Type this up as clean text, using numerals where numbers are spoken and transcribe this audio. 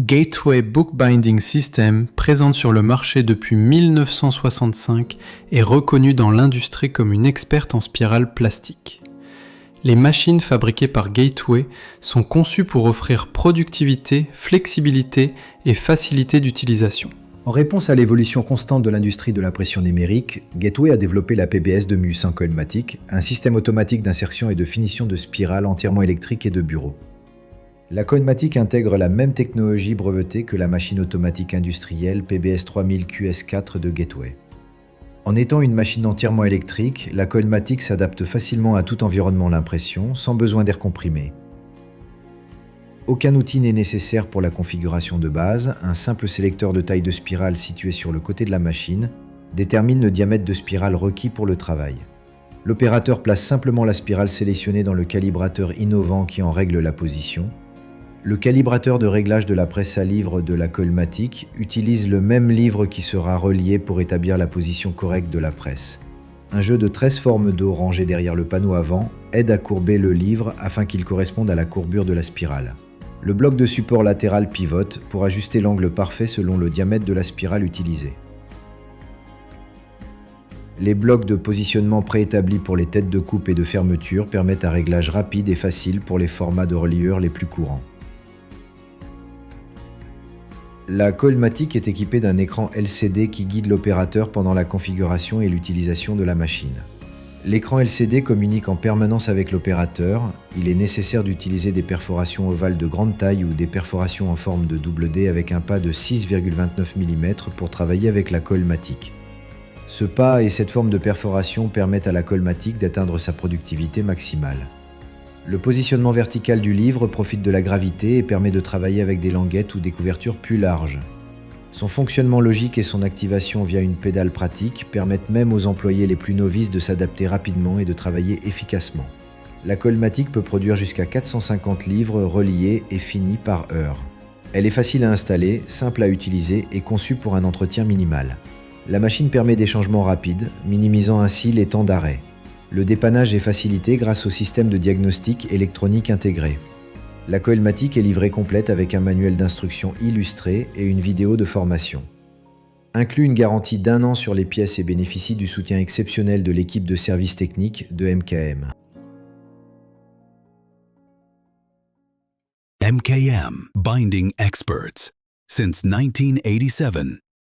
Gateway Bookbinding System, présente sur le marché depuis 1965, est reconnue dans l'industrie comme une experte en spirales plastiques. Les machines fabriquées par Gateway sont conçues pour offrir productivité, flexibilité et facilité d'utilisation. En réponse à l'évolution constante de l'industrie de l'impression numérique, Gateway a développé la PBS de Mus en Coilmatic, un système automatique d'insertion et de finition de spirales entièrement électrique et de bureau. La Coilmatic intègre la même technologie brevetée que la machine automatique industrielle PBS 3000 QS4 de Gateway. En étant une machine entièrement électrique, la Coilmatic s'adapte facilement à tout environnement d'impression, sans besoin d'air comprimé. Aucun outil n'est nécessaire pour la configuration de base, un simple sélecteur de taille de spirale situé sur le côté de la machine détermine le diamètre de spirale requis pour le travail. L'opérateur place simplement la spirale sélectionnée dans le calibrateur innovant qui en règle la position. Le calibrateur de réglage de la presse à livre de la Coilmatic utilise le même livre qui sera relié pour établir la position correcte de la presse. Un jeu de 13 formes d'eau rangées derrière le panneau avant aide à courber le livre afin qu'il corresponde à la courbure de la spirale. Le bloc de support latéral pivote pour ajuster l'angle parfait selon le diamètre de la spirale utilisée. Les blocs de positionnement préétablis pour les têtes de coupe et de fermeture permettent un réglage rapide et facile pour les formats de reliure les plus courants. La Coilmatic est équipée d'un écran LCD qui guide l'opérateur pendant la configuration et l'utilisation de la machine. L'écran LCD communique en permanence avec l'opérateur. Il est nécessaire d'utiliser des perforations ovales de grande taille ou des perforations en forme de double D avec un pas de 6,29 mm pour travailler avec la Coilmatic. Ce pas et cette forme de perforation permettent à la Coilmatic d'atteindre sa productivité maximale. Le positionnement vertical du livre profite de la gravité et permet de travailler avec des languettes ou des couvertures plus larges. Son fonctionnement logique et son activation via une pédale pratique permettent même aux employés les plus novices de s'adapter rapidement et de travailler efficacement. La Coilmatic peut produire jusqu'à 450 livres reliés et finis par heure. Elle est facile à installer, simple à utiliser et conçue pour un entretien minimal. La machine permet des changements rapides, minimisant ainsi les temps d'arrêt. Le dépannage est facilité grâce au système de diagnostic électronique intégré. La Coilmatic est livrée complète avec un manuel d'instruction illustré et une vidéo de formation. Inclut une garantie d'1 an sur les pièces et bénéficie du soutien exceptionnel de l'équipe de service technique de MKM. MKM, binding experts since 1987.